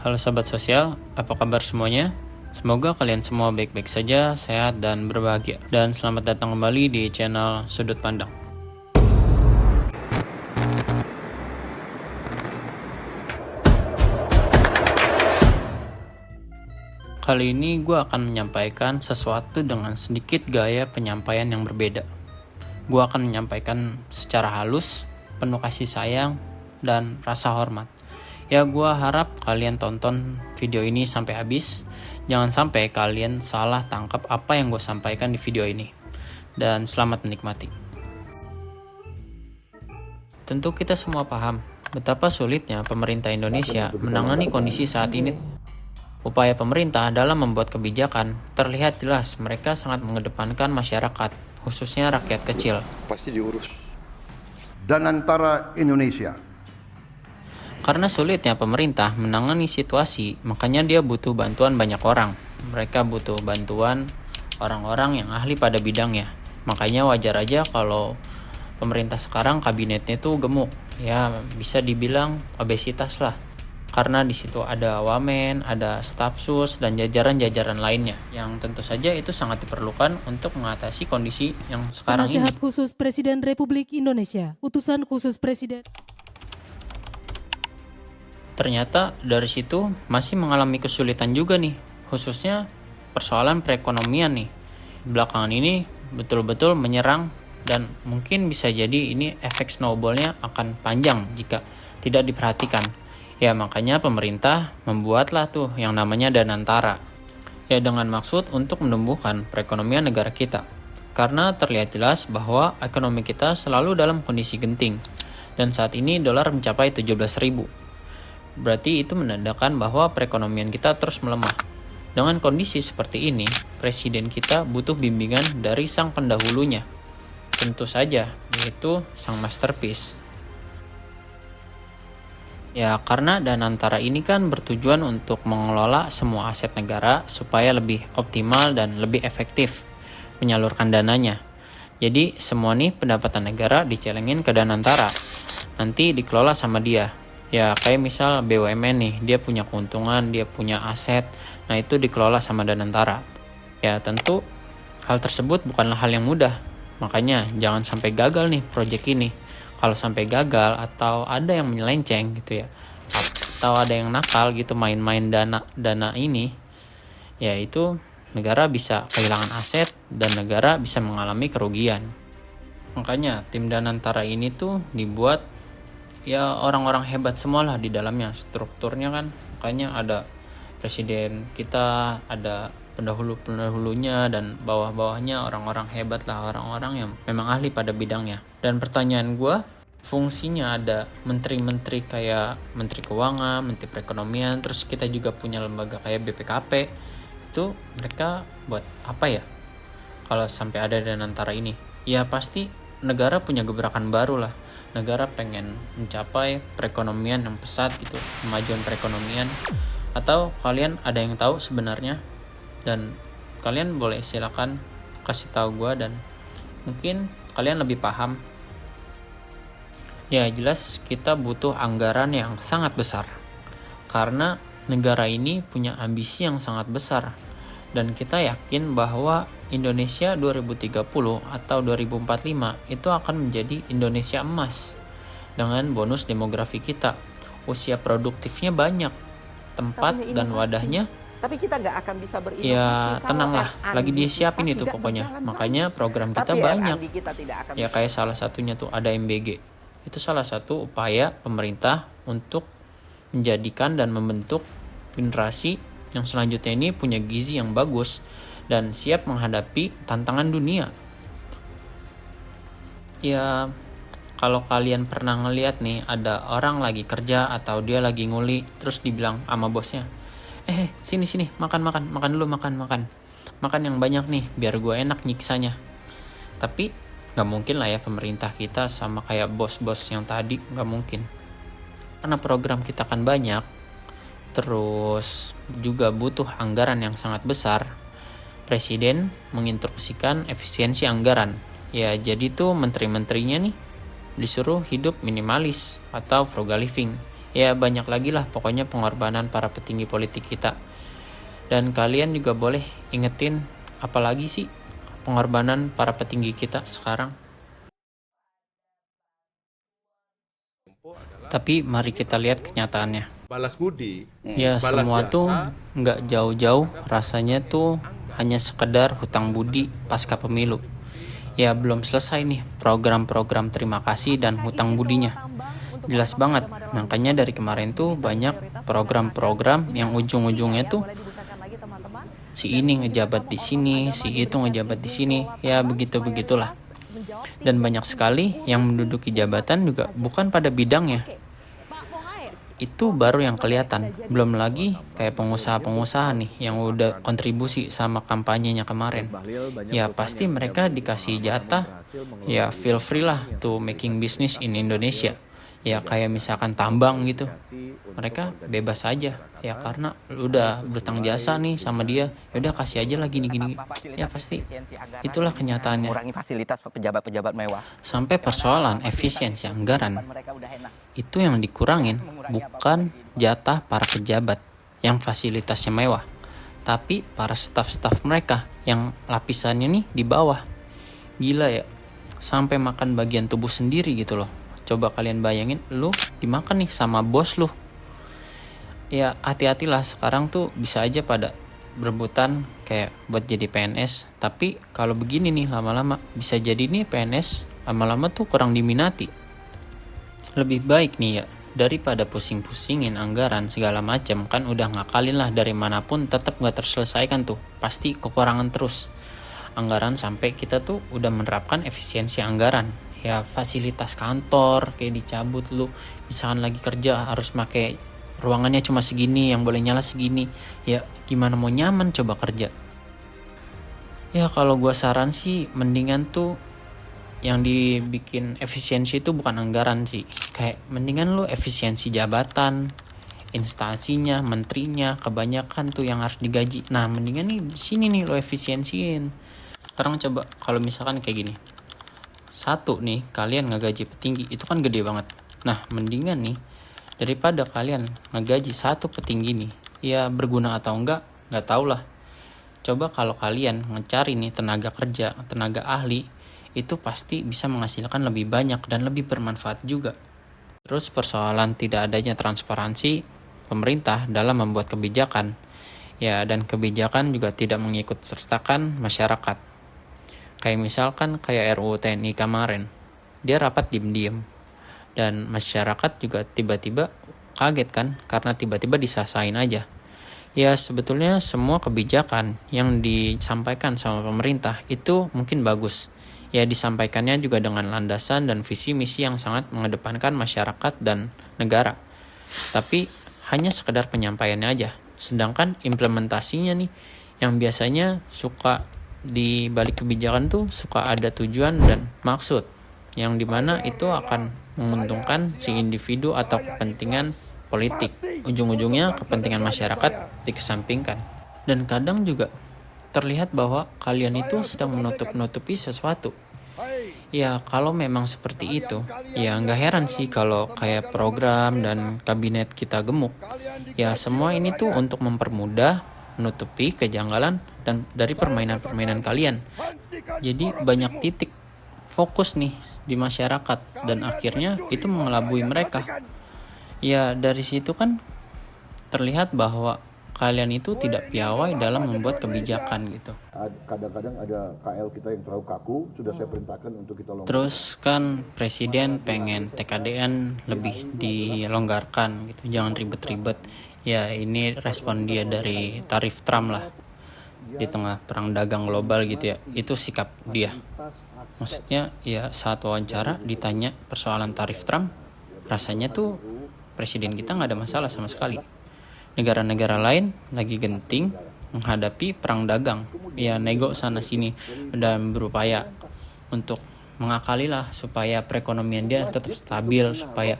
Halo sahabat sosial, apa kabar semuanya? Semoga kalian semua baik-baik saja, sehat dan berbahagia. Dan selamat datang kembali di channel Sudut Pandang. Kali ini gue akan menyampaikan sesuatu dengan sedikit gaya penyampaian yang berbeda. Gue akan menyampaikan secara halus, penuh kasih sayang, dan rasa hormat. Ya, gue harap kalian tonton video ini sampai habis. Jangan sampai kalian salah tangkap apa yang gue sampaikan di video ini. Dan selamat menikmati. Tentu kita semua paham betapa sulitnya pemerintah Indonesia menangani kondisi saat ini. Upaya pemerintah dalam membuat kebijakan terlihat jelas mereka sangat mengedepankan masyarakat, khususnya rakyat kecil. Pasti diurus. Dan antara Indonesia. Karena sulitnya pemerintah menangani situasi, makanya dia butuh bantuan banyak orang. Mereka butuh bantuan orang-orang yang ahli pada bidangnya. Makanya wajar aja kalau pemerintah sekarang kabinetnya tuh gemuk. Ya bisa dibilang obesitas lah. Karena di situ ada wamen, ada staf sus, dan jajaran-jajaran lainnya. Yang tentu saja itu sangat diperlukan untuk mengatasi kondisi yang sekarang ini. Penasihat Khusus Presiden Republik Indonesia, Utusan Khusus Presiden. Ternyata dari situ masih mengalami kesulitan juga nih, khususnya persoalan perekonomian nih. Belakangan ini betul-betul menyerang dan mungkin bisa jadi ini efek snowballnya akan panjang jika tidak diperhatikan. Ya makanya pemerintah membuatlah tuh yang namanya Danantara. Ya dengan maksud untuk menumbuhkan perekonomian negara kita. Karena terlihat jelas bahwa ekonomi kita selalu dalam kondisi genting. Dan saat ini dolar mencapai 17.000. Berarti itu menandakan bahwa perekonomian kita terus melemah. Dengan kondisi seperti ini, presiden kita butuh bimbingan dari sang pendahulunya. Tentu saja, yaitu sang masterpiece. Ya, karena Danantara ini kan bertujuan untuk mengelola semua aset negara supaya lebih optimal dan lebih efektif menyalurkan dananya. Jadi, semua nih pendapatan negara dicelengin ke Danantara. Nanti dikelola sama dia. Ya, kayak misal BUMN nih, dia punya keuntungan, dia punya aset. Nah, itu dikelola sama Danantara. Ya, tentu hal tersebut bukanlah hal yang mudah. Makanya, jangan sampai gagal nih proyek ini. Kalau sampai gagal atau ada yang menyelenceng gitu ya, atau ada yang nakal gitu main-main dana ini, ya itu negara bisa kehilangan aset dan negara bisa mengalami kerugian. Makanya tim Danantara ini tuh dibuat ya orang-orang hebat semua lah di dalamnya, strukturnya kan. Makanya ada presiden kita, ada pendahulu-pendahulunya, dan bawah-bawahnya orang-orang hebat lah, orang-orang yang memang ahli pada bidangnya. Dan pertanyaan gue, fungsinya ada menteri-menteri kayak Menteri Keuangan, Menteri Perekonomian, terus kita juga punya lembaga kayak BPKP, itu mereka buat apa ya kalau sampai ada Danantara ini? Ya pasti negara punya gebrakan baru lah. Negara pengen mencapai perekonomian yang pesat gitu, kemajuan perekonomian. Atau kalian ada yang tahu sebenarnya? Dan kalian boleh silakan kasih tahu gue dan mungkin kalian lebih paham. Ya jelas kita butuh anggaran yang sangat besar. Karena negara ini punya ambisi yang sangat besar. Dan kita yakin bahwa Indonesia 2030 atau 2045 itu akan menjadi Indonesia emas. Dengan bonus demografi kita. Usia produktifnya banyak. Tempat dan wadahnya. Tapi kita nggak akan bisa berinovasi. Ya tenanglah, lagi dia siapin itu pokoknya. Makanya program kita banyak. Ya kayak salah satunya tuh ada MBG. Itu salah satu upaya pemerintah untuk menjadikan dan membentuk generasi yang selanjutnya ini punya gizi yang bagus dan siap menghadapi tantangan dunia. Ya kalau kalian pernah ngeliat nih ada orang lagi kerja atau dia lagi nguli terus dibilang sama bosnya, sini makan dulu, makan yang banyak nih biar gue enak nyiksanya. Tapi nggak mungkin lah ya pemerintah kita sama kayak bos-bos yang tadi, nggak mungkin. Karena program kita kan banyak, terus juga butuh anggaran yang sangat besar. Presiden menginstruksikan efisiensi anggaran. Ya jadi tuh menteri-menterinya nih disuruh hidup minimalis atau frugal living. Ya banyak lagi lah pokoknya pengorbanan para petinggi politik kita. Dan kalian juga boleh ingetin apalagi sih pengorbanan para petinggi kita sekarang. Tapi mari kita lihat kenyataannya. Balas budi. Ya Balas semua jasa. tuh nggak jauh-jauh, rasanya tuh hanya sekedar hutang budi pasca pemilu. Ya belum selesai nih program-program terima kasih dan hutang budinya. Jelas banget, makanya dari kemarin tuh banyak program-program yang ujung-ujungnya tuh si ini ngejabat di sini, si itu ngejabat di sini, ya begitu-begitulah. Dan banyak sekali yang menduduki jabatan juga bukan pada bidangnya. Itu baru yang kelihatan. Belum lagi kayak pengusaha-pengusaha nih yang udah kontribusi sama kampanyenya kemarin. Ya pasti mereka dikasih jatah, ya feel free lah to making business in Indonesia. Ya kayak misalkan tambang gitu, mereka bebas aja ya karena udah bertanggung jasa nih sama dia, ya udah kasih aja lah gini-gini. Ya pasti itulah kenyataannya. Mengurangi fasilitas pejabat-pejabat mewah. Sampai persoalan efisiensi anggaran itu yang dikurangin bukan jatah para pejabat yang fasilitasnya mewah, tapi para staf-staf mereka yang lapisannya nih di bawah. Gila ya, sampai makan bagian tubuh sendiri gitu loh. Coba kalian bayangin, lu dimakan nih sama bos lu. Ya hati-hatilah, sekarang tuh bisa aja pada berebutan kayak buat jadi PNS. Tapi kalau begini nih lama-lama bisa jadi nih PNS lama-lama tuh kurang diminati. Lebih baik nih ya, daripada pusing-pusingin anggaran segala macam, kan udah ngakalin lah dari manapun tetap gak terselesaikan tuh. Pasti kekurangan terus anggaran sampai kita tuh udah menerapkan efisiensi anggaran. Ya fasilitas kantor kayak dicabut, lu misalkan lagi kerja harus pakai ruangannya cuma segini, yang boleh nyala segini. Ya gimana mau nyaman coba kerja. Ya kalau gua saran sih mendingan tuh yang dibikin efisiensi itu bukan anggaran sih, kayak mendingan lu efisiensi jabatan, instansinya, menterinya, kebanyakan tuh yang harus digaji. Nah mendingan nih di sini nih lo efisiensiin. Sekarang coba kalau misalkan kayak gini, satu nih kalian ngegaji petinggi itu kan gede banget. Nah mendingan nih daripada kalian ngegaji satu petinggi nih, ya berguna atau enggak tahu lah. Coba kalau kalian ngecari nih tenaga kerja, tenaga ahli, itu pasti bisa menghasilkan lebih banyak dan lebih bermanfaat juga. Terus persoalan tidak adanya transparansi pemerintah dalam membuat kebijakan. Ya dan kebijakan juga tidak mengikut sertakan masyarakat. Kayak misalkan kayak RUU TNI kemarin, dia rapat diem-diem. Dan masyarakat juga tiba-tiba kaget kan, karena tiba-tiba disasain aja. Ya sebetulnya semua kebijakan yang disampaikan sama pemerintah itu mungkin bagus. Ya disampaikannya juga dengan landasan dan visi misi yang sangat mengedepankan masyarakat dan negara. Tapi hanya sekedar penyampaiannya aja. Sedangkan implementasinya nih, yang biasanya suka di balik kebijakan tuh suka ada tujuan dan maksud yang dimana itu akan menguntungkan si individu atau kepentingan politik. Ujung-ujungnya kepentingan masyarakat dikesampingkan. Dan kadang juga terlihat bahwa kalian itu sedang menutup-nutupi sesuatu. Ya kalau memang seperti itu, ya nggak heran sih kalau kayak program dan kabinet kita gemuk. Ya semua ini tuh untuk mempermudah menutupi kejanggalan dan dari permainan-permainan kalian. Jadi banyak titik fokus nih di masyarakat dan akhirnya itu mengelabui mereka. Ya dari situ kan terlihat bahwa kalian itu tidak piawai dalam membuat kebijakan gitu. Kadang-kadang ada KL kita yang terlalu kaku, sudah saya perintahkan untuk kita longgarkan. Terus kan presiden pengen TKDN lebih dilonggarkan gitu, jangan ribet-ribet. Ya ini respon dia dari tarif Trump lah di tengah perang dagang global gitu ya. Itu sikap dia. Maksudnya ya saat wawancara ditanya persoalan tarif Trump, rasanya tuh presiden kita nggak ada masalah sama sekali. Negara-negara lain lagi genting menghadapi perang dagang, ya nego sana sini dan berupaya untuk mengakali lah supaya perekonomian dia tetap stabil, supaya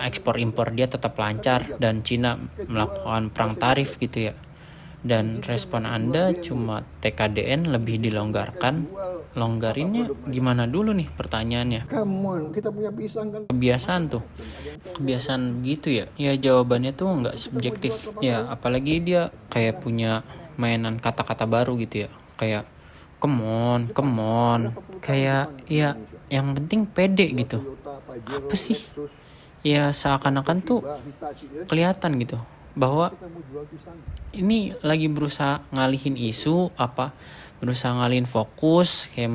ekspor impor dia tetap lancar dan Cina melakukan perang tarif gitu ya. Dan respon Anda cuma TKDN lebih dilonggarkan. Longgarinnya gimana dulu nih pertanyaannya? Come on, kita punya pisang kan. Kebiasaan tuh. Kebiasaan gitu ya. Ya jawabannya tuh nggak subjektif. Ya apalagi dia kayak punya mainan kata-kata baru gitu ya. Kayak come on. Kayak ya yang penting pede gitu. Apa sih? Ya seakan-akan tuh kelihatan gitu bahwa ini lagi berusaha ngalihin isu apa, berusaha ngalihin fokus, kayak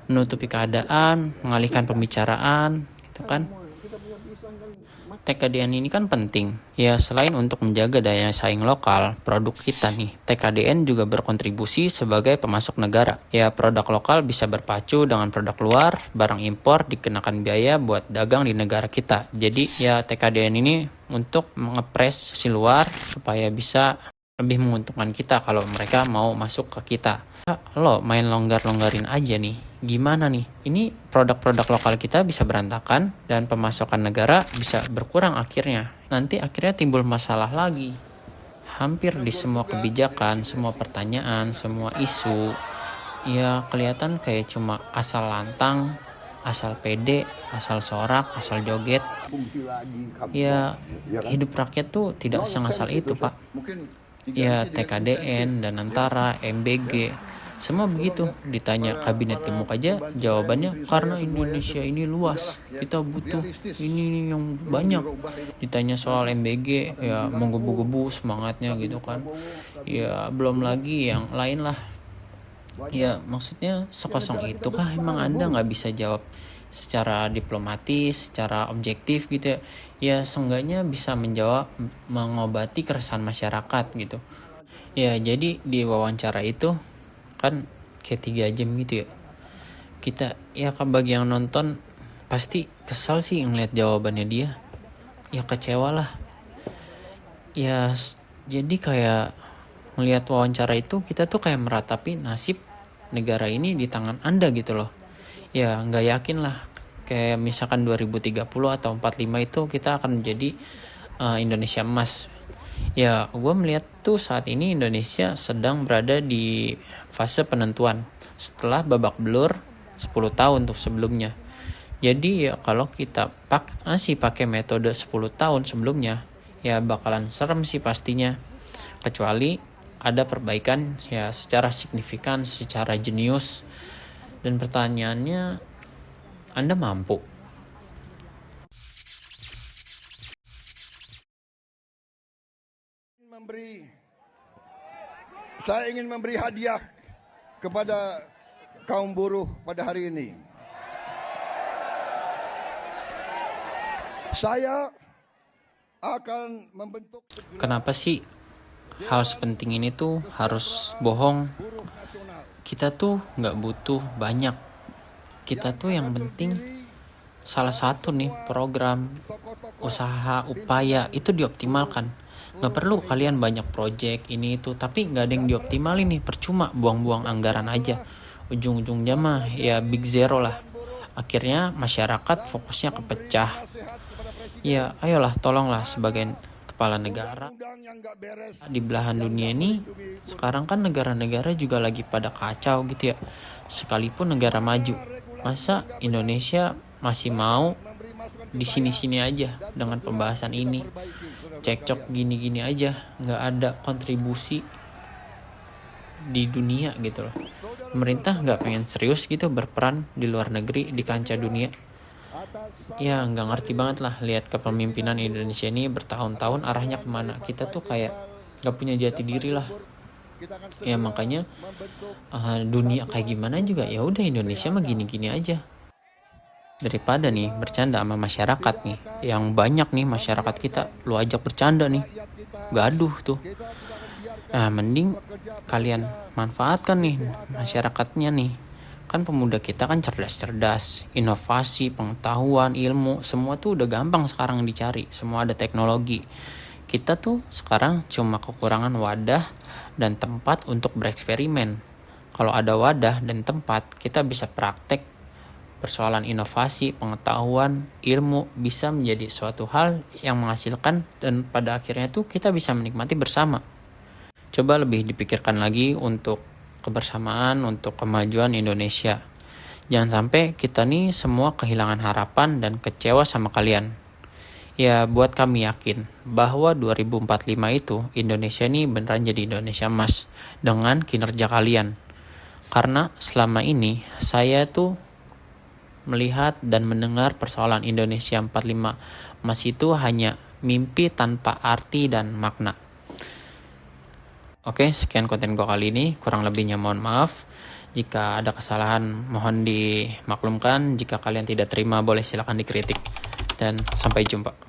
menutupi keadaan, mengalihkan pembicaraan gitu kan. TKDN ini kan penting ya, selain untuk menjaga daya saing lokal produk kita nih, TKDN juga berkontribusi sebagai pemasok negara ya. Produk lokal bisa berpacu dengan produk luar, barang impor dikenakan biaya buat dagang di negara kita. Jadi ya TKDN ini untuk mengepres si luar supaya bisa lebih menguntungkan kita kalau mereka mau masuk ke kita. Lo main longgarin aja nih, gimana nih? Ini produk-produk lokal kita bisa berantakan dan pemasokan negara bisa berkurang akhirnya. Nanti akhirnya timbul masalah lagi. Hampir di semua kebijakan, semua pertanyaan, semua isu, ya kelihatan kayak cuma asal lantang, asal pede, asal sorak, asal joget. Ya hidup rakyat tuh tidak sengasal itu, Pak. Ya TKDN, Danantara, MBG, semua begitu. Ditanya kabinet gemuk aja jawabannya karena Indonesia ini luas, kita butuh ini yang banyak. Ditanya soal MBG ya menggebu-gebu semangatnya gitu kan. Ya belum lagi yang lain lah. Ya maksudnya sekosong itu kah emang Anda nggak bisa jawab secara diplomatis, secara objektif gitu ya? Ya seenggaknya bisa menjawab, mengobati keresahan masyarakat gitu. Ya jadi di wawancara itu kan kayak 3 jam gitu ya. Kita ya kan bagi yang nonton pasti kesal sih ngeliat jawabannya dia. Ya kecewa lah. Ya jadi kayak ngeliat wawancara itu kita tuh kayak meratapi nasib negara ini di tangan Anda gitu loh. Ya nggak yakin lah kayak misalkan 2030 atau 45 itu kita akan menjadi Indonesia emas. Ya gue melihat tuh saat ini Indonesia sedang berada di fase penentuan setelah babak belur 10 tahun tuh sebelumnya. Jadi ya kalau kita masih pakai metode 10 tahun sebelumnya ya bakalan serem sih pastinya. Kecuali ada perbaikan ya secara signifikan, secara jenius. Dan pertanyaannya, Anda mampu? Saya ingin memberi hadiah kepada kaum buruh pada hari ini. Saya akan membentuk. Kenapa sih hal sepenting ini tuh harus bohong? Kita tuh nggak butuh banyak. Kita tuh yang penting salah satu nih program, usaha, upaya itu dioptimalkan. Nggak perlu kalian banyak project ini itu, tapi nggak ada yang dioptimalin nih, percuma buang-buang anggaran aja. Ujung-ujungnya mah ya big zero lah. Akhirnya masyarakat fokusnya kepecah. Ya ayolah tolonglah sebagai kepala negara di belahan dunia ini. Sekarang kan negara-negara juga lagi pada kacau gitu ya. Sekalipun negara maju, masa Indonesia masih mau di sini-sini aja dengan pembahasan ini, cekcok gini-gini aja, nggak ada kontribusi di dunia gitu loh. Pemerintah nggak pengen serius gitu berperan di luar negeri, di kancah dunia. Ya nggak ngerti banget lah lihat kepemimpinan Indonesia ini bertahun-tahun arahnya kemana. Kita tuh kayak nggak punya jati diri lah. Ya makanya dunia kayak gimana juga ya udah Indonesia mah gini-gini aja. Daripada nih bercanda sama masyarakat nih, yang banyak nih masyarakat kita lu ajak bercanda nih, gaduh tuh. Nah mending kalian manfaatkan nih masyarakatnya nih. Kan pemuda kita kan cerdas-cerdas, inovasi, pengetahuan, ilmu, semua tuh udah gampang sekarang dicari, semua ada teknologi. Kita tuh sekarang cuma kekurangan wadah dan tempat untuk bereksperimen. Kalau ada wadah dan tempat, kita bisa praktek. Persoalan inovasi, pengetahuan, ilmu bisa menjadi suatu hal yang menghasilkan dan pada akhirnya tuh kita bisa menikmati bersama. Coba lebih dipikirkan lagi untuk kebersamaan, untuk kemajuan Indonesia. Jangan sampai kita nih semua kehilangan harapan dan kecewa sama kalian. Ya, buat kami yakin bahwa 2045 itu Indonesia nih beneran jadi Indonesia emas dengan kinerja kalian. Karena selama ini saya tuh melihat dan mendengar persoalan Indonesia 45 emas itu hanya mimpi tanpa arti dan makna. Oke, sekian konten gue kali ini. Kurang lebihnya mohon maaf. Jika ada kesalahan mohon dimaklumkan. Jika kalian tidak terima boleh silakan dikritik. Dan sampai jumpa.